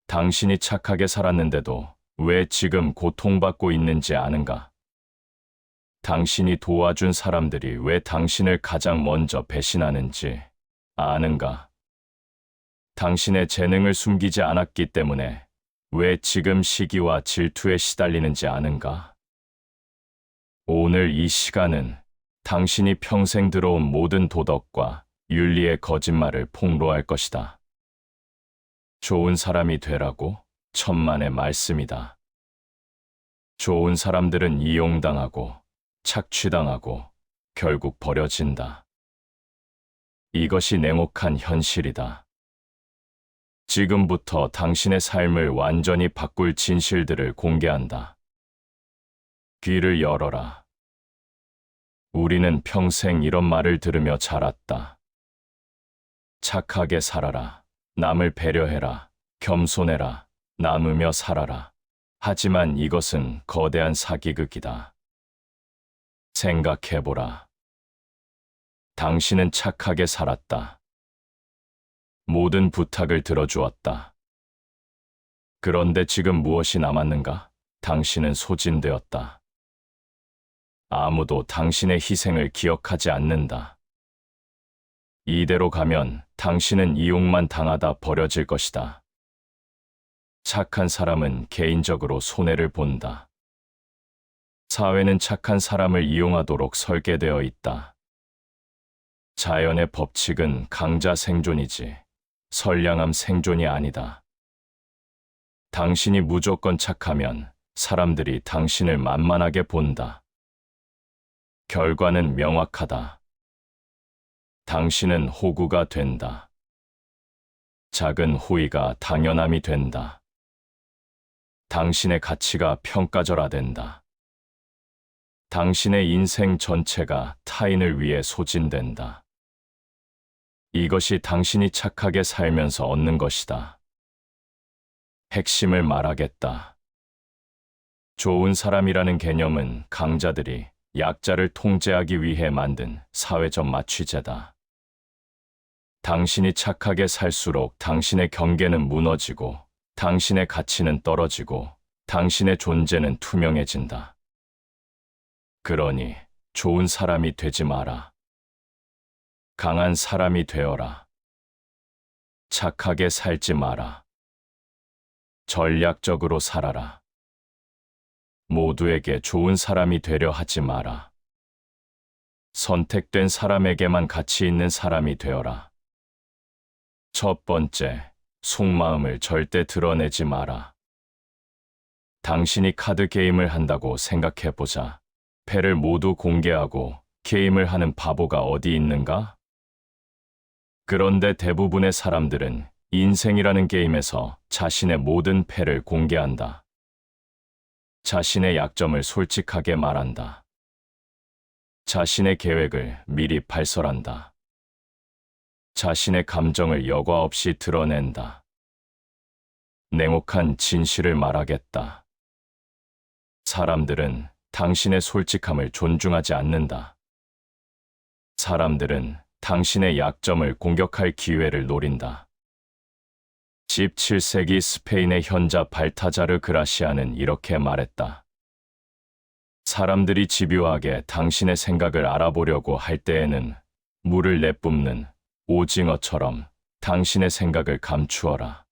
당신이 착하게 살았는데도 왜 지금 고통받고 있는지 아는가? 당신이 도와준 사람들이 왜 당신을 가장 먼저 배신하는지 아는가? 당신의 재능을 숨기지 않았기 때문에 왜 지금 시기와 질투에 시달리는지 아는가? 오늘 이 시간은 당신이 평생 들어온 모든 도덕과 윤리의 거짓말을 폭로할 것이다. 좋은 사람이 되라고 천만의 말씀이다. 좋은 사람들은 이용당하고 착취당하고 결국 버려진다. 이것이 냉혹한 현실이다. 지금부터 당신의 삶을 완전히 바꿀 진실들을 공개한다. 귀를 열어라. 우리는 평생 이런 말을 들으며 자랐다. 착하게 살아라. 남을 배려해라. 겸손해라. 나누며 살아라. 하지만 이것은 거대한 사기극이다. 생각해보라. 당신은 착하게 살았다. 모든 부탁을 들어주었다. 그런데 지금 무엇이 남았는가? 당신은 소진되었다. 아무도 당신의 희생을 기억하지 않는다. 이대로 가면 당신은 이용만 당하다 버려질 것이다. 착한 사람은 개인적으로 손해를 본다. 사회는 착한 사람을 이용하도록 설계되어 있다. 자연의 법칙은 강자 생존이지 선량함 생존이 아니다. 당신이 무조건 착하면 사람들이 당신을 만만하게 본다. 결과는 명확하다. 당신은 호구가 된다. 작은 호의가 당연함이 된다. 당신의 가치가 평가절하된다. 당신의 인생 전체가 타인을 위해 소진된다. 이것이 당신이 착하게 살면서 얻는 것이다. 핵심을 말하겠다. 좋은 사람이라는 개념은 강자들이 약자를 통제하기 위해 만든 사회적 마취제다. 당신이 착하게 살수록 당신의 경계는 무너지고 당신의 가치는 떨어지고 당신의 존재는 투명해진다. 그러니 좋은 사람이 되지 마라. 강한 사람이 되어라. 착하게 살지 마라. 전략적으로 살아라. 모두에게 좋은 사람이 되려 하지 마라. 선택된 사람에게만 가치 있는 사람이 되어라. 첫 번째, 속마음을 절대 드러내지 마라. 당신이 카드 게임을 한다고 생각해보자. 패를 모두 공개하고 게임을 하는 바보가 어디 있는가? 그런데 대부분의 사람들은 인생이라는 게임에서 자신의 모든 패를 공개한다. 자신의 약점을 솔직하게 말한다. 자신의 계획을 미리 발설한다. 자신의 감정을 여과 없이 드러낸다. 냉혹한 진실을 말하겠다. 사람들은 당신의 솔직함을 존중하지 않는다. 사람들은 당신의 약점을 공격할 기회를 노린다. 17세기 스페인의 현자 발타자르 그라시아는 이렇게 말했다. 사람들이 집요하게 당신의 생각을 알아보려고 할 때에는 물을 내뿜는 오징어처럼 당신의 생각을 감추어라.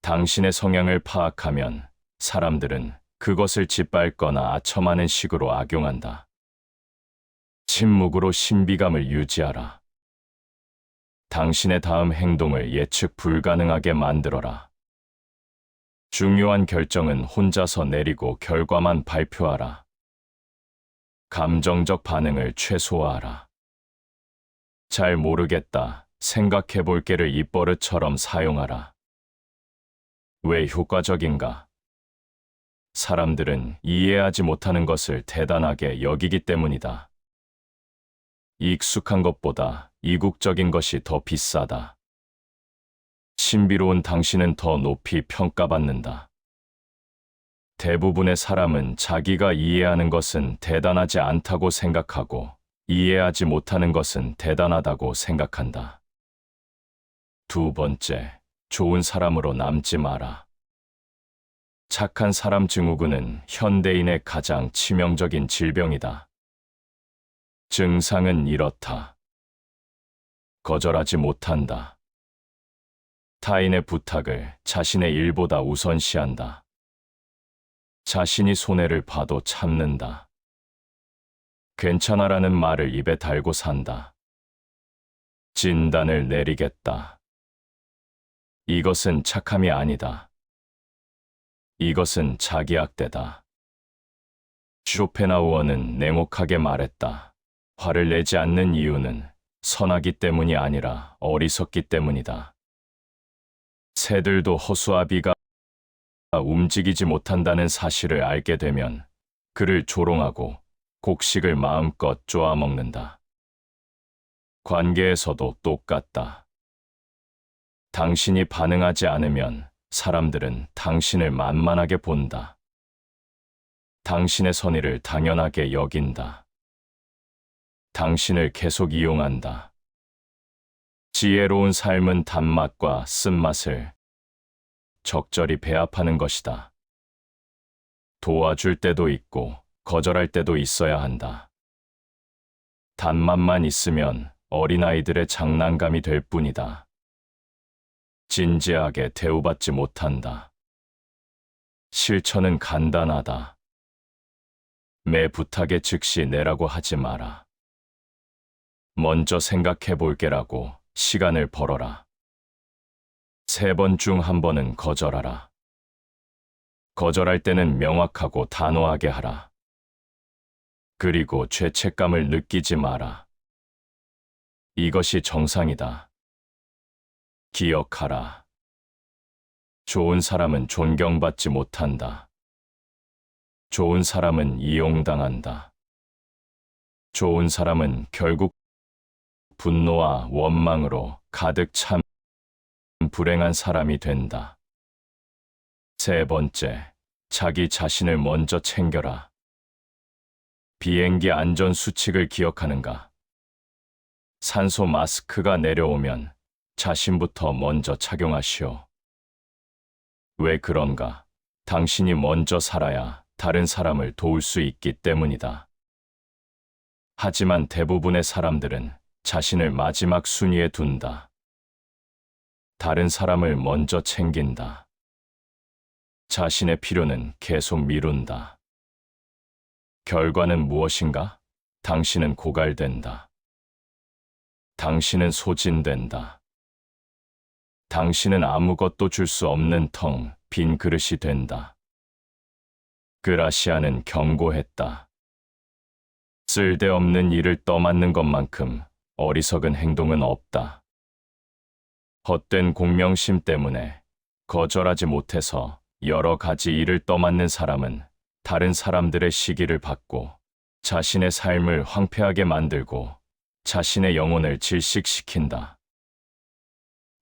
당신의 성향을 파악하면 사람들은 그것을 짓밟거나 아첨하는 식으로 악용한다. 침묵으로 신비감을 유지하라. 당신의 다음 행동을 예측 불가능하게 만들어라. 중요한 결정은 혼자서 내리고 결과만 발표하라. 감정적 반응을 최소화하라. 잘 모르겠다, 생각해 볼게를 입버릇처럼 사용하라. 왜 효과적인가? 사람들은 이해하지 못하는 것을 대단하게 여기기 때문이다. 익숙한 것보다 이국적인 것이 더 비싸다. 신비로운 당신은 더 높이 평가받는다. 대부분의 사람은 자기가 이해하는 것은 대단하지 않다고 생각하고 이해하지 못하는 것은 대단하다고 생각한다. 두 번째, 좋은 사람으로 남지 마라. 착한 사람 증후군은 현대인의 가장 치명적인 질병이다. 증상은 이렇다. 거절하지 못한다. 타인의 부탁을 자신의 일보다 우선시한다. 자신이 손해를 봐도 참는다. 괜찮아라는 말을 입에 달고 산다. 진단을 내리겠다. 이것은 착함이 아니다. 이것은 자기학대다. 쇼펜하우어는 냉혹하게 말했다. 화를 내지 않는 이유는 선하기 때문이 아니라 어리석기 때문이다. 새들도 허수아비가 움직이지 못한다는 사실을 알게 되면 그를 조롱하고 곡식을 마음껏 쪼아먹는다. 관계에서도 똑같다. 당신이 반응하지 않으면 사람들은 당신을 만만하게 본다. 당신의 선의를 당연하게 여긴다. 당신을 계속 이용한다. 지혜로운 삶은 단맛과 쓴맛을 적절히 배합하는 것이다. 도와줄 때도 있고 거절할 때도 있어야 한다. 단맛만 있으면 어린아이들의 장난감이 될 뿐이다. 진지하게 대우받지 못한다. 실천은 간단하다. 매 부탁에 즉시 내라고 하지 마라. 먼저 생각해 볼게라고 시간을 벌어라. 3번 중 1번은 거절하라. 거절할 때는 명확하고 단호하게 하라. 그리고 죄책감을 느끼지 마라. 이것이 정상이다. 기억하라. 좋은 사람은 존경받지 못한다. 좋은 사람은 이용당한다. 좋은 사람은 결국 분노와 원망으로 가득 찬 불행한 사람이 된다. 3번째, 자기 자신을 먼저 챙겨라. 비행기 안전 수칙을 기억하는가? 산소 마스크가 내려오면 자신부터 먼저 착용하시오. 왜 그런가? 당신이 먼저 살아야 다른 사람을 도울 수 있기 때문이다. 하지만 대부분의 사람들은 자신을 마지막 순위에 둔다. 다른 사람을 먼저 챙긴다. 자신의 필요는 계속 미룬다. 결과는 무엇인가? 당신은 고갈된다. 당신은 소진된다. 당신은 아무것도 줄 수 없는 텅 빈 그릇이 된다. 그라시아는 경고했다. 쓸데없는 일을 떠맡는 것만큼 어리석은 행동은 없다. 헛된 공명심 때문에 거절하지 못해서 여러 가지 일을 떠맡는 사람은 다른 사람들의 시기를 받고 자신의 삶을 황폐하게 만들고 자신의 영혼을 질식시킨다.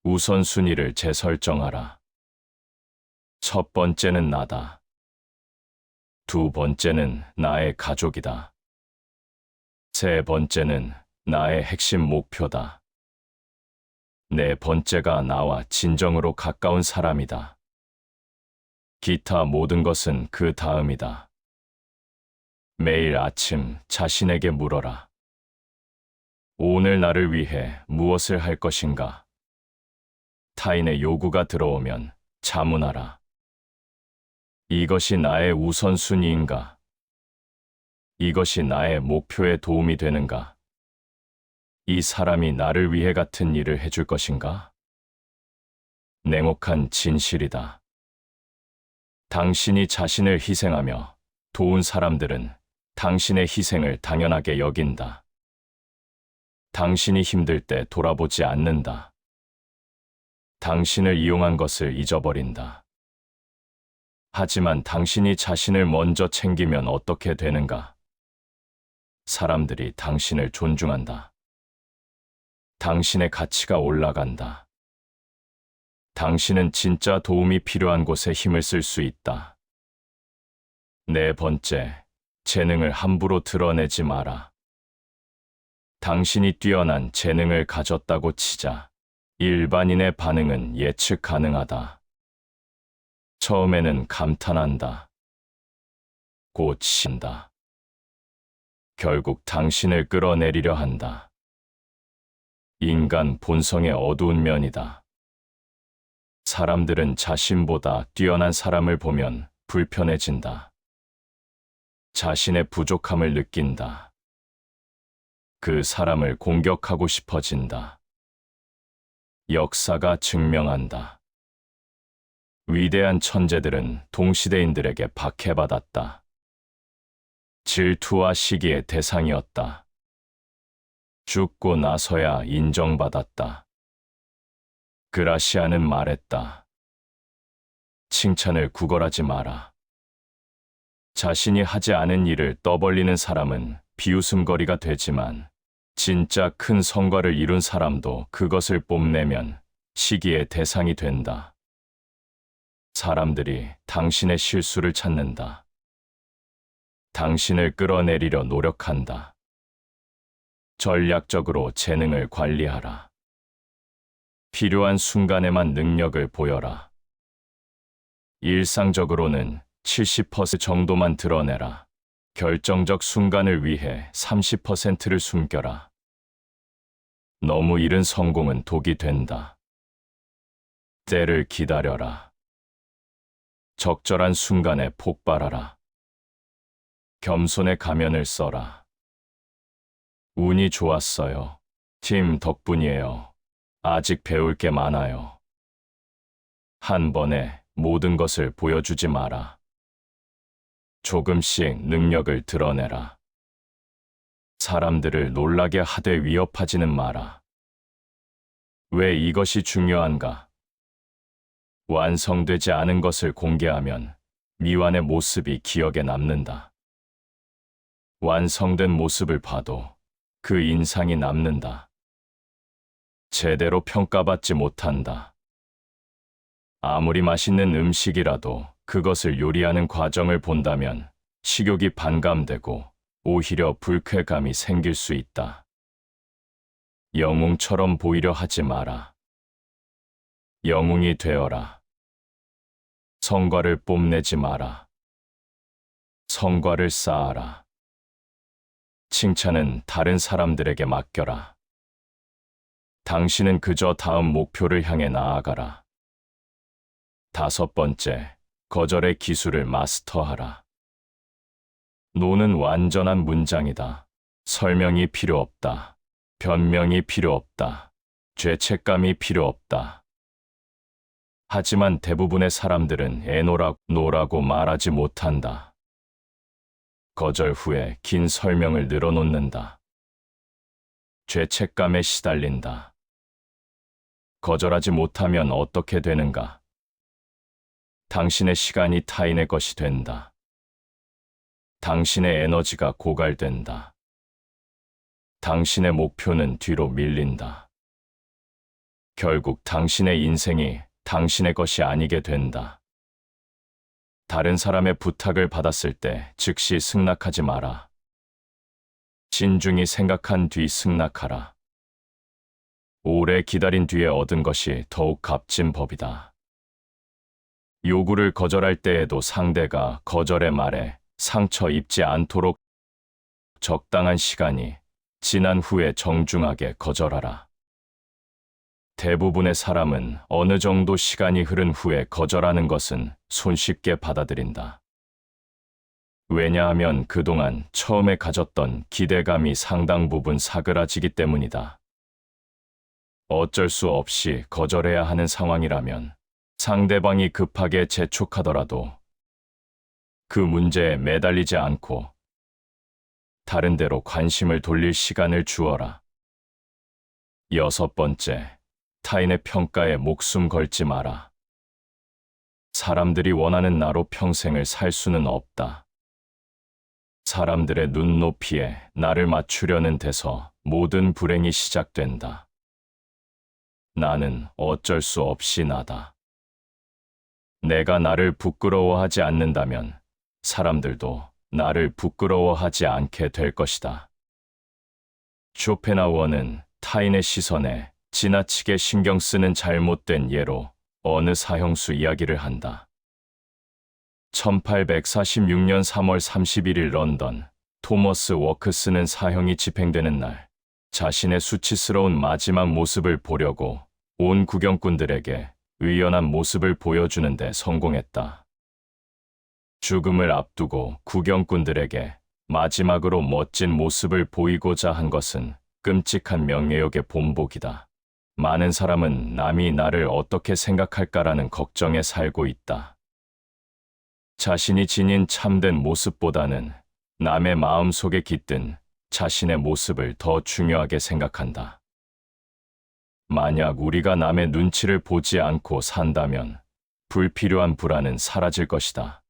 우선순위를 재설정하라. 첫 번째는 나다. 두 번째는 나의 가족이다. 세 번째는 나의 핵심 목표다. 네 번째가 나와 진정으로 가까운 사람이다. 기타 모든 것은 그 다음이다. 매일 아침 자신에게 물어라. 오늘 나를 위해 무엇을 할 것인가? 타인의 요구가 들어오면 자문하라. 이것이 나의 우선순위인가? 이것이 나의 목표에 도움이 되는가? 이 사람이 나를 위해 같은 일을 해줄 것인가? 냉혹한 진실이다. 당신이 자신을 희생하며 도운 사람들은 당신의 희생을 당연하게 여긴다. 당신이 힘들 때 돌아보지 않는다. 당신을 이용한 것을 잊어버린다. 하지만 당신이 자신을 먼저 챙기면 어떻게 되는가? 사람들이 당신을 존중한다. 당신의 가치가 올라간다. 당신은 진짜 도움이 필요한 곳에 힘을 쓸 수 있다. 네 번째, 재능을 함부로 드러내지 마라. 당신이 뛰어난 재능을 가졌다고 치자 일반인의 반응은 예측 가능하다. 처음에는 감탄한다. 곧 신다. 결국 당신을 끌어내리려 한다. 인간 본성의 어두운 면이다. 사람들은 자신보다 뛰어난 사람을 보면 불편해진다. 자신의 부족함을 느낀다. 그 사람을 공격하고 싶어진다. 역사가 증명한다. 위대한 천재들은 동시대인들에게 박해받았다. 질투와 시기의 대상이었다. 죽고 나서야 인정받았다. 그라시아는 말했다. 칭찬을 구걸하지 마라. 자신이 하지 않은 일을 떠벌리는 사람은 비웃음거리가 되지만 진짜 큰 성과를 이룬 사람도 그것을 뽐내면 시기의 대상이 된다. 사람들이 당신의 실수를 찾는다. 당신을 끌어내리려 노력한다. 전략적으로 재능을 관리하라. 필요한 순간에만 능력을 보여라. 일상적으로는 70% 정도만 드러내라. 결정적 순간을 위해 30%를 숨겨라. 너무 이른 성공은 독이 된다. 때를 기다려라. 적절한 순간에 폭발하라. 겸손의 가면을 써라. 운이 좋았어요. 팀 덕분이에요. 아직 배울 게 많아요. 한 번에 모든 것을 보여주지 마라. 조금씩 능력을 드러내라. 사람들을 놀라게 하되 위협하지는 마라. 왜 이것이 중요한가? 완성되지 않은 것을 공개하면 미완의 모습이 기억에 남는다. 완성된 모습을 봐도 그 인상이 남는다. 제대로 평가받지 못한다. 아무리 맛있는 음식이라도 그것을 요리하는 과정을 본다면 식욕이 반감되고 오히려 불쾌감이 생길 수 있다. 영웅처럼 보이려 하지 마라. 영웅이 되어라. 성과를 뽐내지 마라. 성과를 쌓아라. 칭찬은 다른 사람들에게 맡겨라. 당신은 그저 다음 목표를 향해 나아가라. 5번째, 거절의 기술을 마스터하라. 노는 완전한 문장이다. 설명이 필요 없다. 변명이 필요 없다. 죄책감이 필요 없다. 하지만 대부분의 사람들은 노라고 말하지 못한다. 거절 후에 긴 설명을 늘어놓는다. 죄책감에 시달린다. 거절하지 못하면 어떻게 되는가? 당신의 시간이 타인의 것이 된다. 당신의 에너지가 고갈된다. 당신의 목표는 뒤로 밀린다. 결국 당신의 인생이 당신의 것이 아니게 된다. 다른 사람의 부탁을 받았을 때 즉시 승낙하지 마라. 신중히 생각한 뒤 승낙하라. 오래 기다린 뒤에 얻은 것이 더욱 값진 법이다. 요구를 거절할 때에도 상대가 거절의 말에 상처 입지 않도록 적당한 시간이 지난 후에 정중하게 거절하라. 대부분의 사람은 어느 정도 시간이 흐른 후에 거절하는 것은 손쉽게 받아들인다. 왜냐하면 그동안 처음에 가졌던 기대감이 상당 부분 사그라지기 때문이다. 어쩔 수 없이 거절해야 하는 상황이라면 상대방이 급하게 재촉하더라도 그 문제에 매달리지 않고 다른 데로 관심을 돌릴 시간을 주어라. 6번째, 타인의 평가에 목숨 걸지 마라. 사람들이 원하는 나로 평생을 살 수는 없다. 사람들의 눈높이에 나를 맞추려는 데서 모든 불행이 시작된다. 나는 어쩔 수 없이 나다. 내가 나를 부끄러워하지 않는다면 사람들도 나를 부끄러워하지 않게 될 것이다. 쇼펜하우어는 타인의 시선에 지나치게 신경 쓰는 잘못된 예로 어느 사형수 이야기를 한다. 1846년 3월 31일 런던, 토머스 워크스는 사형이 집행되는 날, 자신의 수치스러운 마지막 모습을 보려고 온 구경꾼들에게 의연한 모습을 보여주는 데 성공했다. 죽음을 앞두고 구경꾼들에게 마지막으로 멋진 모습을 보이고자 한 것은 끔찍한 명예욕의 본보기다. 많은 사람은 남이 나를 어떻게 생각할까라는 걱정에 살고 있다. 자신이 지닌 참된 모습보다는 남의 마음속에 깃든 자신의 모습을 더 중요하게 생각한다. 만약 우리가 남의 눈치를 보지 않고 산다면 불필요한 불안은 사라질 것이다.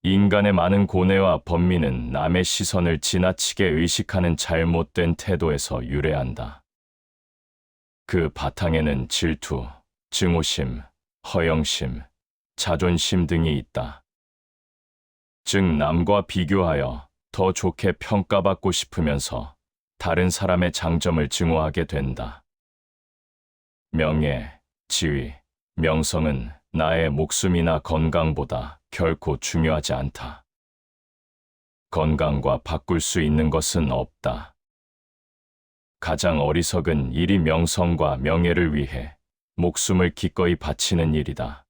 인간의 많은 고뇌와 번민은 남의 시선을 지나치게 의식하는 잘못된 태도에서 유래한다. 그 바탕에는 질투, 증오심, 허영심, 자존심 등이 있다. 즉 남과 비교하여 더 좋게 평가받고 싶으면서 다른 사람의 장점을 증오하게 된다. 명예, 지위, 명성은 나의 목숨이나 건강보다 결코 중요하지 않다. 건강과 바꿀 수 있는 것은 없다. 가장 어리석은 일이 명성과 명예를 위해 목숨을 기꺼이 바치는 일이다.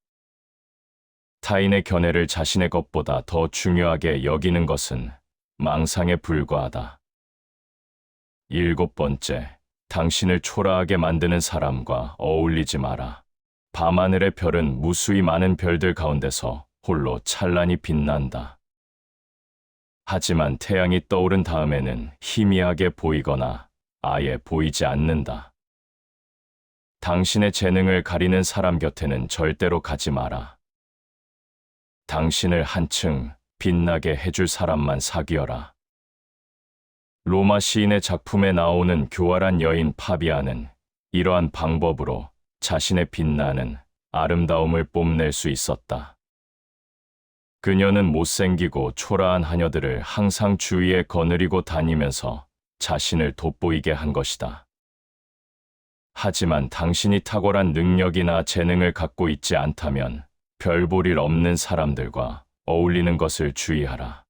타인의 견해를 자신의 것보다 더 중요하게 여기는 것은 망상에 불과하다. 7번째, 당신을 초라하게 만드는 사람과 어울리지 마라. 밤하늘의 별은 무수히 많은 별들 가운데서 홀로 찬란히 빛난다. 하지만 태양이 떠오른 다음에는 희미하게 보이거나 아예 보이지 않는다. 당신의 재능을 가리는 사람 곁에는 절대로 가지 마라. 당신을 한층 빛나게 해줄 사람만 사귀어라. 로마 시인의 작품에 나오는 교활한 여인 파비아는 이러한 방법으로 자신의 빛나는 아름다움을 뽐낼 수 있었다. 그녀는 못생기고 초라한 하녀들을 항상 주위에 거느리고 다니면서 자신을 돋보이게 한 것이다. 하지만 당신이 탁월한 능력이나 재능을 갖고 있지 않다면 별 볼 일 없는 사람들과 어울리는 것을 주의하라.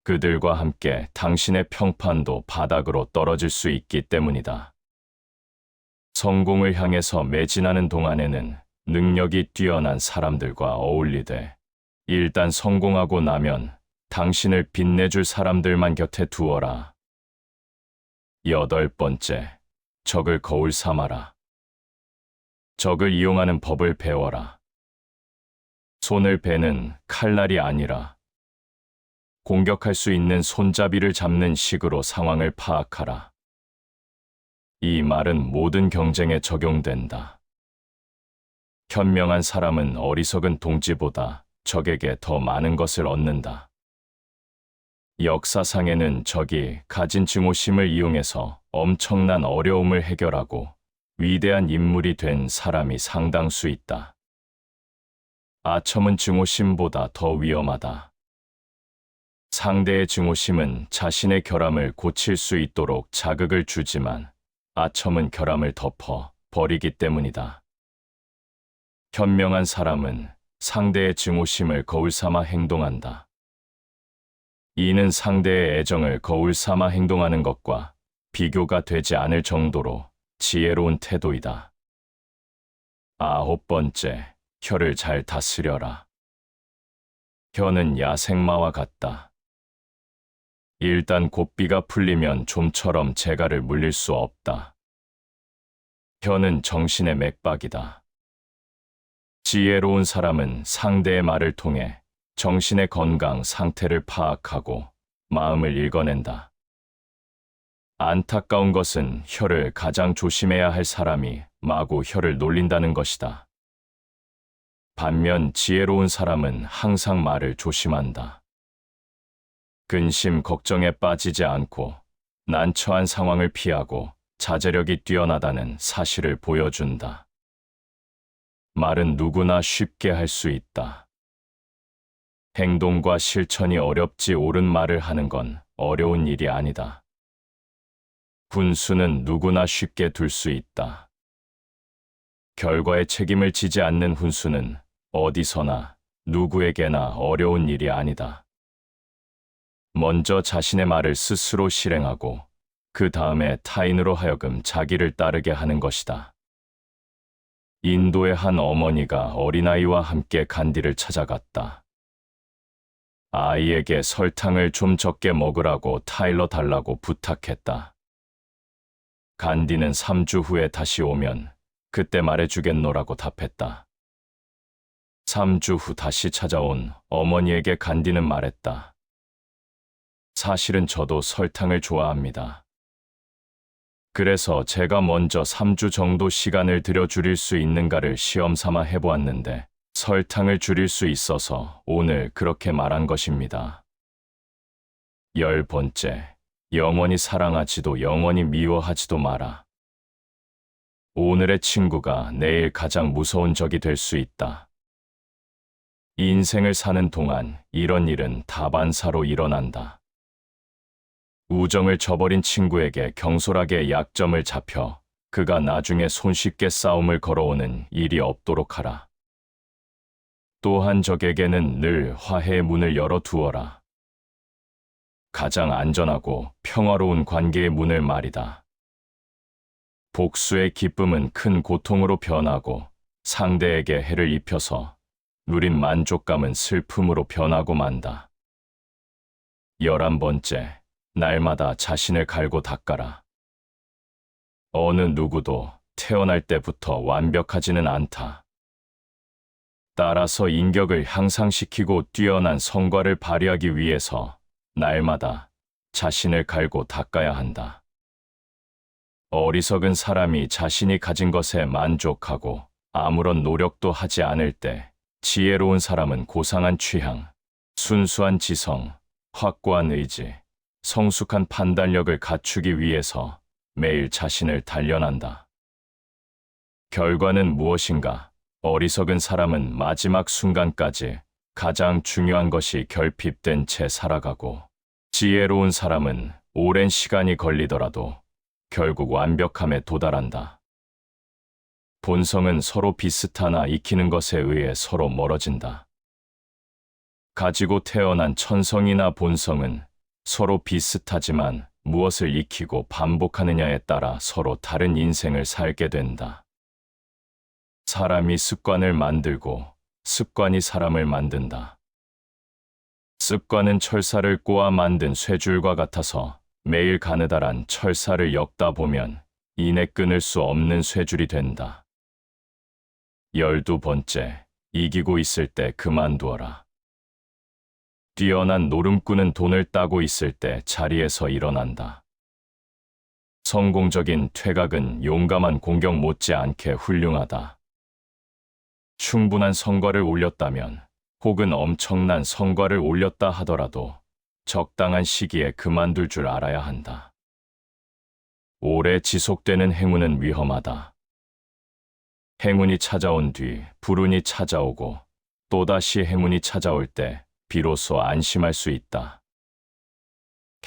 그들과 함께 당신의 평판도 바닥으로 떨어질 수 있기 때문이다. 성공을 향해서 매진하는 동안에는 능력이 뛰어난 사람들과 어울리되 일단 성공하고 나면 당신을 빛내줄 사람들만 곁에 두어라. 8번째, 적을 거울 삼아라. 적을 이용하는 법을 배워라. 손을 베는 칼날이 아니라 공격할 수 있는 손잡이를 잡는 식으로 상황을 파악하라. 이 말은 모든 경쟁에 적용된다. 현명한 사람은 어리석은 동지보다 적에게 더 많은 것을 얻는다. 역사상에는 적이 가진 증오심을 이용해서 엄청난 어려움을 해결하고 위대한 인물이 된 사람이 상당수 있다. 아첨은 증오심보다 더 위험하다. 상대의 증오심은 자신의 결함을 고칠 수 있도록 자극을 주지만 아첨은 결함을 덮어 버리기 때문이다. 현명한 사람은 상대의 증오심을 거울 삼아 행동한다. 이는 상대의 애정을 거울 삼아 행동하는 것과 비교가 되지 않을 정도로 지혜로운 태도이다. 9번째, 혀를 잘 다스려라. 혀는 야생마와 같다. 일단 고삐가 풀리면 좀처럼 재갈을 물릴 수 없다. 혀는 정신의 맥박이다. 지혜로운 사람은 상대의 말을 통해 정신의 건강 상태를 파악하고 마음을 읽어낸다. 안타까운 것은 혀를 가장 조심해야 할 사람이 마구 혀를 놀린다는 것이다. 반면 지혜로운 사람은 항상 말을 조심한다. 근심, 걱정에 빠지지 않고 난처한 상황을 피하고 자제력이 뛰어나다는 사실을 보여준다. 말은 누구나 쉽게 할 수 있다. 행동과 실천이 어렵지 옳은 말을 하는 건 어려운 일이 아니다. 훈수는 누구나 쉽게 둘 수 있다. 결과에 책임을 지지 않는 훈수는 어디서나 누구에게나 어려운 일이 아니다. 먼저 자신의 말을 스스로 실행하고 그 다음에 타인으로 하여금 자기를 따르게 하는 것이다. 인도의 한 어머니가 어린아이와 함께 간디를 찾아갔다. 아이에게 설탕을 좀 적게 먹으라고 타일러 달라고 부탁했다. 간디는 3주 후에 다시 오면 그때 말해주겠노라고 답했다. 3주 후 다시 찾아온 어머니에게 간디는 말했다. 사실은 저도 설탕을 좋아합니다. 그래서 제가 먼저 3주 정도 시간을 들여 줄일 수 있는가를 시험 삼아 해보았는데 설탕을 줄일 수 있어서 오늘 그렇게 말한 것입니다. 10번째, 영원히 사랑하지도 영원히 미워하지도 마라. 오늘의 친구가 내일 가장 무서운 적이 될 수 있다. 인생을 사는 동안 이런 일은 다반사로 일어난다. 우정을 저버린 친구에게 경솔하게 약점을 잡혀 그가 나중에 손쉽게 싸움을 걸어오는 일이 없도록 하라. 또한 적에게는 늘 화해의 문을 열어두어라. 가장 안전하고 평화로운 관계의 문을 말이다. 복수의 기쁨은 큰 고통으로 변하고 상대에게 해를 입혀서 누린 만족감은 슬픔으로 변하고 만다. 11번째, 날마다 자신을 갈고 닦아라. 어느 누구도 태어날 때부터 완벽하지는 않다. 따라서 인격을 향상시키고 뛰어난 성과를 발휘하기 위해서 날마다 자신을 갈고 닦아야 한다. 어리석은 사람이 자신이 가진 것에 만족하고 아무런 노력도 하지 않을 때 지혜로운 사람은 고상한 취향, 순수한 지성, 확고한 의지, 성숙한 판단력을 갖추기 위해서 매일 자신을 단련한다. 결과는 무엇인가? 어리석은 사람은 마지막 순간까지 가장 중요한 것이 결핍된 채 살아가고 지혜로운 사람은 오랜 시간이 걸리더라도 결국 완벽함에 도달한다. 본성은 서로 비슷하나 익히는 것에 의해 서로 멀어진다. 가지고 태어난 천성이나 본성은 서로 비슷하지만 무엇을 익히고 반복하느냐에 따라 서로 다른 인생을 살게 된다. 사람이 습관을 만들고 습관이 사람을 만든다. 습관은 철사를 꼬아 만든 쇠줄과 같아서 매일 가느다란 철사를 엮다 보면 이내 끊을 수 없는 쇠줄이 된다. 12번째, 이기고 있을 때 그만두어라. 뛰어난 노름꾼은 돈을 따고 있을 때 자리에서 일어난다. 성공적인 퇴각은 용감한 공격 못지않게 훌륭하다. 충분한 성과를 올렸다면 혹은 엄청난 성과를 올렸다 하더라도 적당한 시기에 그만둘 줄 알아야 한다. 오래 지속되는 행운은 위험하다. 행운이 찾아온 뒤 불운이 찾아오고 또다시 행운이 찾아올 때 비로소 안심할 수 있다.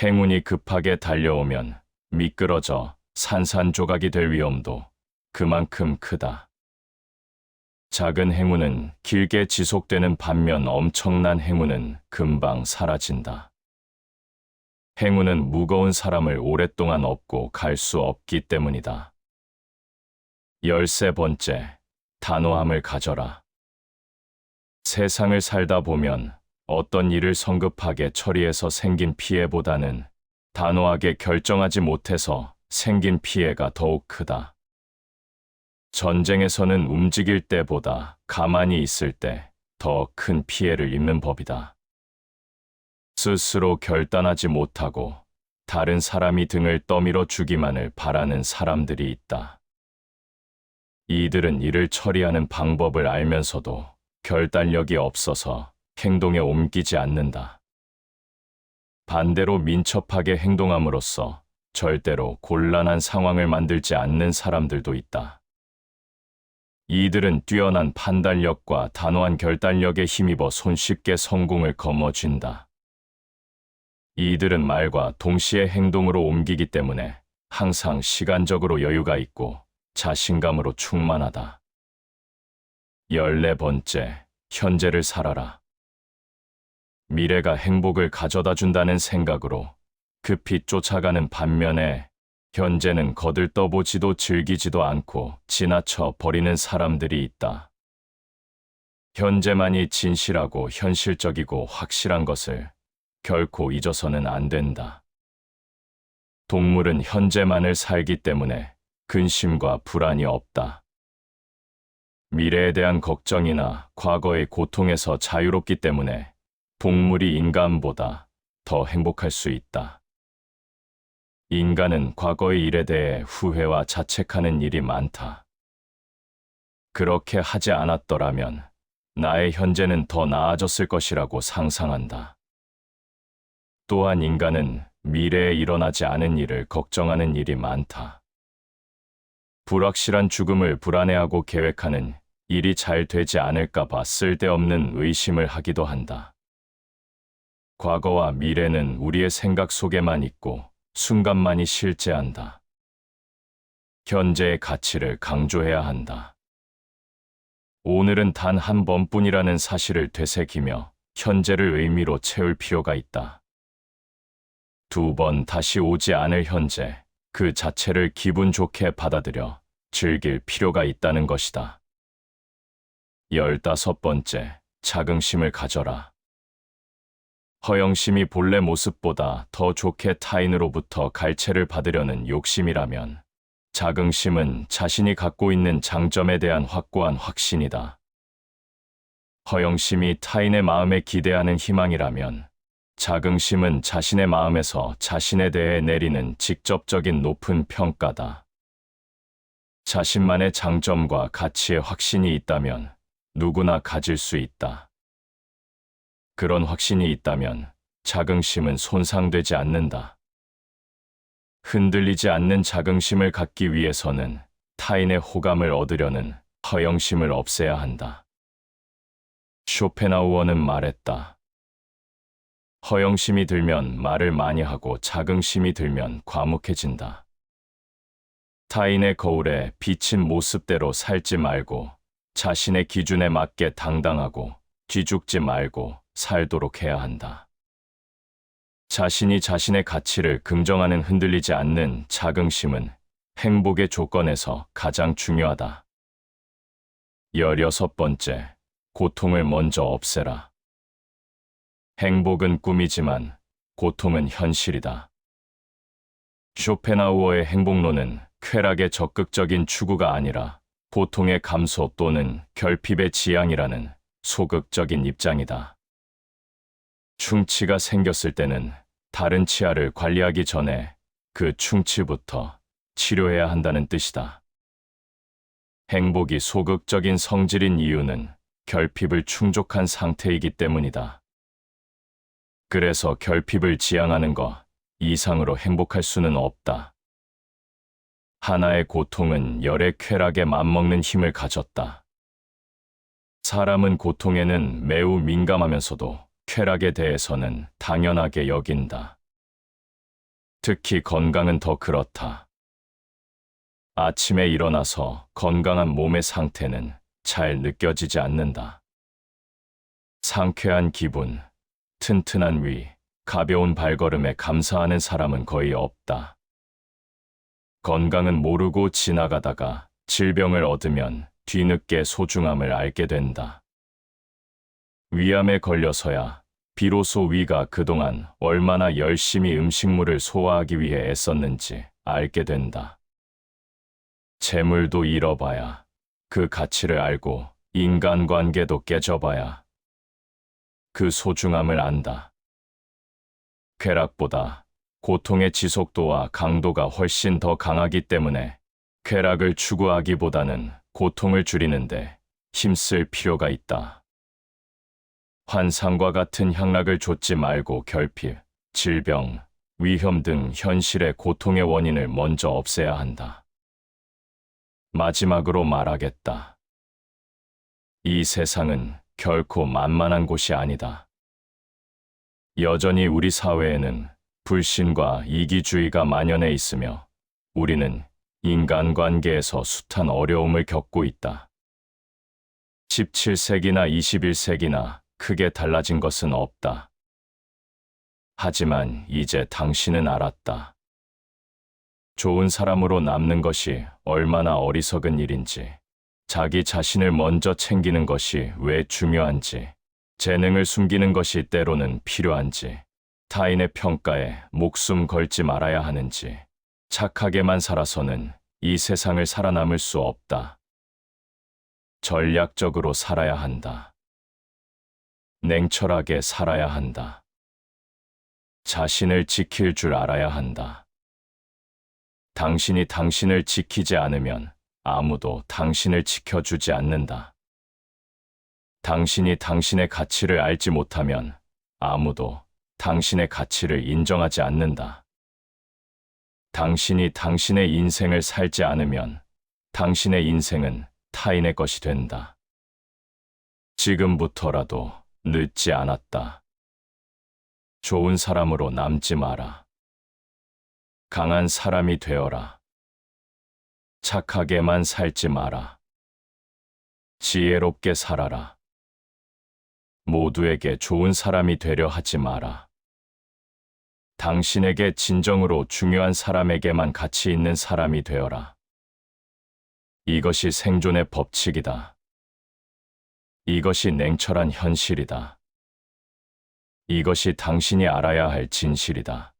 행운이 급하게 달려오면 미끄러져 산산조각이 될 위험도 그만큼 크다. 작은 행운은 길게 지속되는 반면 엄청난 행운은 금방 사라진다. 행운은 무거운 사람을 오랫동안 업고 갈 수 없기 때문이다. 13번째, 단호함을 가져라. 세상을 살다 보면 어떤 일을 성급하게 처리해서 생긴 피해보다는 단호하게 결정하지 못해서 생긴 피해가 더욱 크다. 전쟁에서는 움직일 때보다 가만히 있을 때 더 큰 피해를 입는 법이다. 스스로 결단하지 못하고 다른 사람이 등을 떠밀어 주기만을 바라는 사람들이 있다. 이들은 이를 처리하는 방법을 알면서도 결단력이 없어서 행동에 옮기지 않는다. 반대로 민첩하게 행동함으로써 절대로 곤란한 상황을 만들지 않는 사람들도 있다. 이들은 뛰어난 판단력과 단호한 결단력에 힘입어 손쉽게 성공을 거머쥔다. 이들은 말과 동시에 행동으로 옮기기 때문에 항상 시간적으로 여유가 있고 자신감으로 충만하다. 14번째, 현재를 살아라. 미래가 행복을 가져다 준다는 생각으로 급히 쫓아가는 반면에 현재는 거들떠보지도 즐기지도 않고 지나쳐 버리는 사람들이 있다. 현재만이 진실하고 현실적이고 확실한 것을 결코 잊어서는 안 된다. 동물은 현재만을 살기 때문에 근심과 불안이 없다. 미래에 대한 걱정이나 과거의 고통에서 자유롭기 때문에 동물이 인간보다 더 행복할 수 있다. 인간은 과거의 일에 대해 후회와 자책하는 일이 많다. 그렇게 하지 않았더라면 나의 현재는 더 나아졌을 것이라고 상상한다. 또한 인간은 미래에 일어나지 않은 일을 걱정하는 일이 많다. 불확실한 죽음을 불안해하고 계획하는 일이 잘 되지 않을까봐 쓸데없는 의심을 하기도 한다. 과거와 미래는 우리의 생각 속에만 있고 순간만이 실제한다. 현재의 가치를 강조해야 한다. 오늘은 단 한 번뿐이라는 사실을 되새기며 현재를 의미로 채울 필요가 있다. 2번 다시 오지 않을 현재, 그 자체를 기분 좋게 받아들여 즐길 필요가 있다는 것이다. 15번째, 자긍심을 가져라. 허영심이 본래 모습보다 더 좋게 타인으로부터 갈채를 받으려는 욕심이라면 자긍심은 자신이 갖고 있는 장점에 대한 확고한 확신이다. 허영심이 타인의 마음에 기대하는 희망이라면 자긍심은 자신의 마음에서 자신에 대해 내리는 직접적인 높은 평가다. 자신만의 장점과 가치에 확신이 있다면 누구나 가질 수 있다. 그런 확신이 있다면 자긍심은 손상되지 않는다. 흔들리지 않는 자긍심을 갖기 위해서는 타인의 호감을 얻으려는 허영심을 없애야 한다. 쇼펜하우어는 말했다. 허영심이 들면 말을 많이 하고 자긍심이 들면 과묵해진다. 타인의 거울에 비친 모습대로 살지 말고 자신의 기준에 맞게 당당하고 뒤죽지 말고 살도록 해야 한다. 자신이 자신의 가치를 긍정하는 흔들리지 않는 자긍심은 행복의 조건에서 가장 중요하다. 16번째, 고통을 먼저 없애라. 행복은 꿈이지만 고통은 현실이다. 쇼펜하우어의 행복론은 쾌락의 적극적인 추구가 아니라 고통의 감소 또는 결핍의 지향이라는 소극적인 입장이다. 충치가 생겼을 때는 다른 치아를 관리하기 전에 그 충치부터 치료해야 한다는 뜻이다. 행복이 소극적인 성질인 이유는 결핍을 충족한 상태이기 때문이다. 그래서 결핍을 지향하는 것 이상으로 행복할 수는 없다. 하나의 고통은 열의 쾌락에 맞먹는 힘을 가졌다. 사람은 고통에는 매우 민감하면서도 쾌락에 대해서는 당연하게 여긴다. 특히 건강은 더 그렇다. 아침에 일어나서 건강한 몸의 상태는 잘 느껴지지 않는다. 상쾌한 기분, 튼튼한 위, 가벼운 발걸음에 감사하는 사람은 거의 없다. 건강은 모르고 지나가다가 질병을 얻으면 뒤늦게 소중함을 알게 된다. 위암에 걸려서야 비로소 위가 그동안 얼마나 열심히 음식물을 소화하기 위해 애썼는지 알게 된다. 재물도 잃어봐야, 그 가치를 알고 인간관계도 깨져봐야 그 소중함을 안다. 쾌락보다 고통의 지속도와 강도가 훨씬 더 강하기 때문에 쾌락을 추구하기보다는 고통을 줄이는데 힘쓸 필요가 있다. 환상과 같은 향락을 좇지 말고 결핍, 질병, 위험 등 현실의 고통의 원인을 먼저 없애야 한다. 마지막으로 말하겠다. 이 세상은 결코 만만한 곳이 아니다. 여전히 우리 사회에는 불신과 이기주의가 만연해 있으며 우리는 인간관계에서 숱한 어려움을 겪고 있다. 17세기나 21세기나 크게 달라진 것은 없다. 하지만 이제 당신은 알았다. 좋은 사람으로 남는 것이 얼마나 어리석은 일인지, 자기 자신을 먼저 챙기는 것이 왜 중요한지, 재능을 숨기는 것이 때로는 필요한지, 타인의 평가에 목숨 걸지 말아야 하는지, 착하게만 살아서는 이 세상을 살아남을 수 없다. 전략적으로 살아야 한다. 냉철하게 살아야 한다. 자신을 지킬 줄 알아야 한다. 당신이 당신을 지키지 않으면 아무도 당신을 지켜주지 않는다. 당신이 당신의 가치를 알지 못하면 아무도 당신의 가치를 인정하지 않는다. 당신이 당신의 인생을 살지 않으면 당신의 인생은 타인의 것이 된다. 지금부터라도 늦지 않았다. 좋은 사람으로 남지 마라. 강한 사람이 되어라. 착하게만 살지 마라. 지혜롭게 살아라. 모두에게 좋은 사람이 되려 하지 마라. 당신에게 진정으로 중요한 사람에게만 가치 있는 사람이 되어라. 이것이 생존의 법칙이다. 이것이 냉철한 현실이다. 이것이 당신이 알아야 할 진실이다.